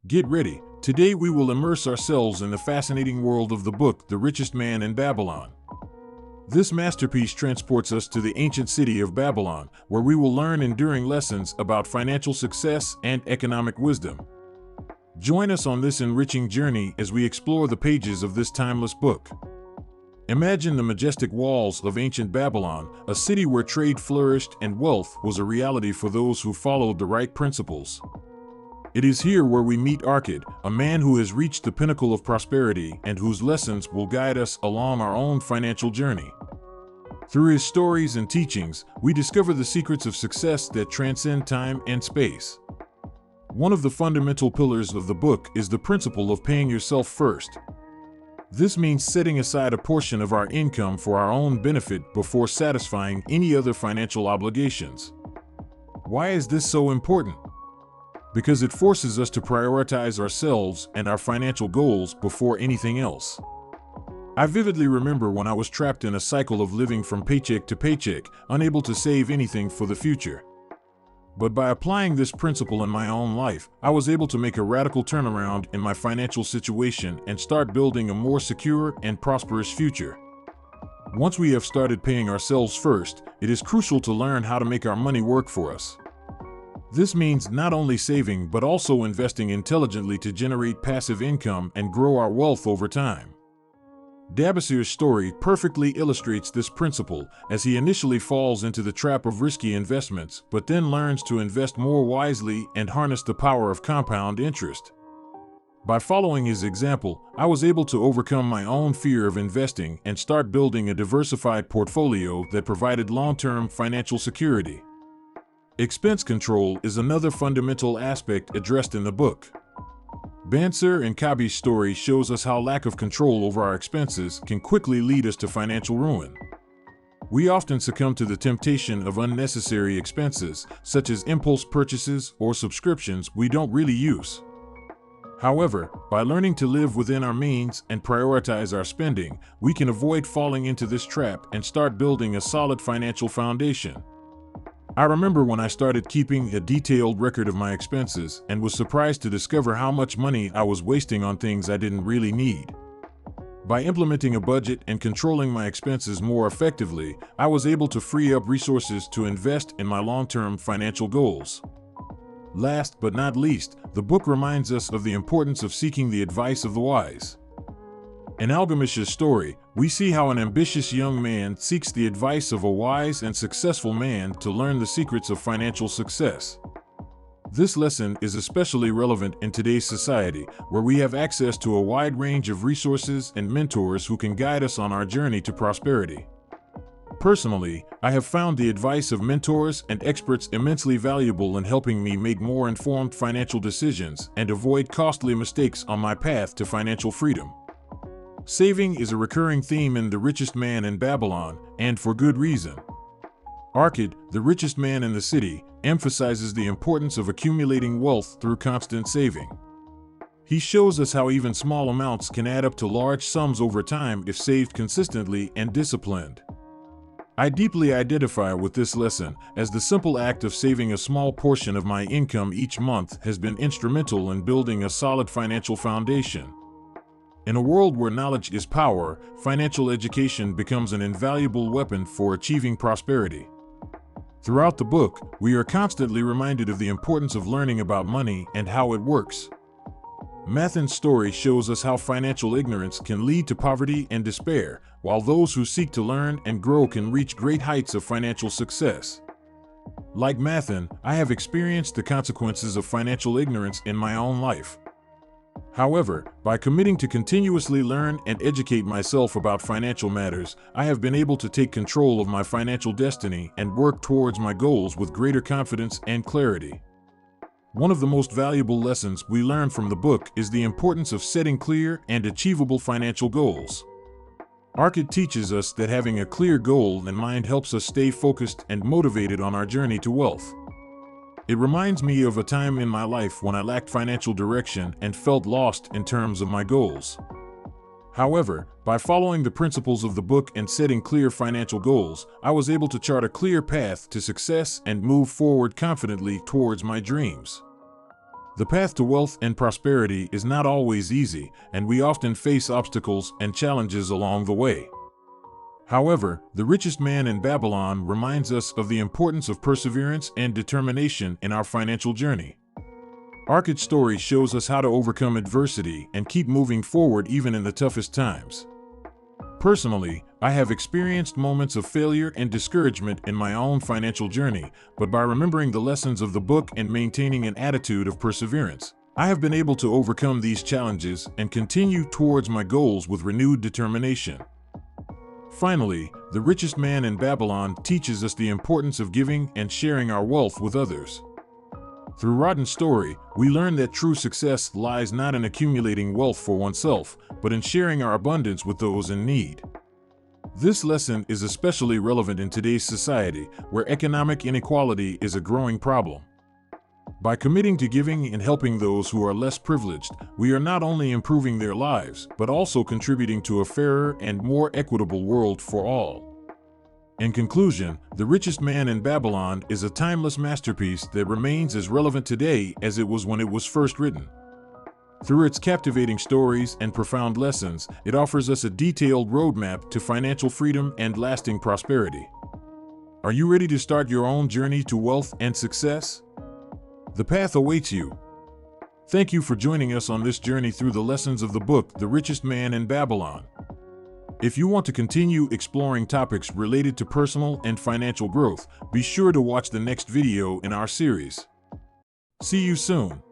Get ready. Today we will immerse ourselves in the fascinating world of the book, The Richest Man in Babylon. This masterpiece transports us to the ancient city of Babylon, where we will learn enduring lessons about financial success and economic wisdom. Join us on this enriching journey as we explore the pages of this timeless book. Imagine the majestic walls of ancient Babylon, a city where trade flourished and wealth was a reality for those who followed the right principles. It is here where we meet Arkad, a man who has reached the pinnacle of prosperity and whose lessons will guide us along our own financial journey. Through his stories and teachings, we discover the secrets of success that transcend time and space. One of the fundamental pillars of the book is the principle of paying yourself first. This means setting aside a portion of our income for our own benefit before satisfying any other financial obligations. Why is this so important? Because it forces us to prioritize ourselves and our financial goals before anything else. I vividly remember when I was trapped in a cycle of living from paycheck to paycheck, unable to save anything for the future. But by applying this principle in my own life, I was able to make a radical turnaround in my financial situation and start building a more secure and prosperous future. Once we have started paying ourselves first, it is crucial to learn how to make our money work for us. This means not only saving but also investing intelligently to generate passive income and grow our wealth over time. Deciphering's story perfectly illustrates this principle, as he initially falls into the trap of risky investments but then learns to invest more wisely and harness the power of compound interest. By following his example, I was able to overcome my own fear of investing and start building a diversified portfolio that provided long-term financial security. Expense control is another fundamental aspect addressed in the book. Bansir and Kabi's story shows us how lack of control over our expenses can quickly lead us to financial ruin. We often succumb to the temptation of unnecessary expenses, such as impulse purchases or subscriptions we don't really use. However, by learning to live within our means and prioritize our spending, we can avoid falling into this trap and start building a solid financial foundation. I remember when I started keeping a detailed record of my expenses and was surprised to discover how much money I was wasting on things I didn't really need. By implementing a budget and controlling my expenses more effectively, I was able to free up resources to invest in my long-term financial goals. Last but not least, the book reminds us of the importance of seeking the advice of the wise. In Gilgamesh's story, we see how an ambitious young man seeks the advice of a wise and successful man to learn the secrets of financial success. This lesson is especially relevant in today's society, where we have access to a wide range of resources and mentors who can guide us on our journey to prosperity. Personally, I have found the advice of mentors and experts immensely valuable in helping me make more informed financial decisions and avoid costly mistakes on my path to financial freedom. Saving is a recurring theme in The Richest Man in Babylon, and for good reason. Arkad, the richest man in the city, emphasizes the importance of accumulating wealth through constant saving. He shows us how even small amounts can add up to large sums over time if saved consistently and disciplined. I deeply identify with this lesson, as the simple act of saving a small portion of my income each month has been instrumental in building a solid financial foundation. In a world where knowledge is power, financial education becomes an invaluable weapon for achieving prosperity. Throughout the book, we are constantly reminded of the importance of learning about money and how it works. Mathan's story shows us how financial ignorance can lead to poverty and despair, while those who seek to learn and grow can reach great heights of financial success. Like Mathan, I have experienced the consequences of financial ignorance in my own life. However, by committing to continuously learn and educate myself about financial matters, I have been able to take control of my financial destiny and work towards my goals with greater confidence and clarity. One of the most valuable lessons we learn from the book is the importance of setting clear and achievable financial goals. Arkad teaches us that having a clear goal in mind helps us stay focused and motivated on our journey to wealth. It reminds me of a time in my life when I lacked financial direction and felt lost in terms of my goals. However, by following the principles of the book and setting clear financial goals, I was able to chart a clear path to success and move forward confidently towards my dreams. The path to wealth and prosperity is not always easy, and we often face obstacles and challenges along the way. However, The Richest Man in Babylon reminds us of the importance of perseverance and determination in our financial journey. Arkad's story shows us how to overcome adversity and keep moving forward even in the toughest times. Personally, I have experienced moments of failure and discouragement in my own financial journey, but by remembering the lessons of the book and maintaining an attitude of perseverance, I have been able to overcome these challenges and continue towards my goals with renewed determination. Finally, The Richest Man in Babylon teaches us the importance of giving and sharing our wealth with others. Through Rodden's story, we learn that true success lies not in accumulating wealth for oneself, but in sharing our abundance with those in need. This lesson is especially relevant in today's society, where economic inequality is a growing problem. By committing to giving and helping those who are less privileged, we are not only improving their lives, but also contributing to a fairer and more equitable world for all. In conclusion, The Richest Man in Babylon is a timeless masterpiece that remains as relevant today as it was when it was first written. Through its captivating stories and profound lessons, it offers us a detailed roadmap to financial freedom and lasting prosperity. Are you ready to start your own journey to wealth and success? The path awaits you. Thank you for joining us on this journey through the lessons of the book, The Richest Man in Babylon. If you want to continue exploring topics related to personal and financial growth, be sure to watch the next video in our series. See you soon.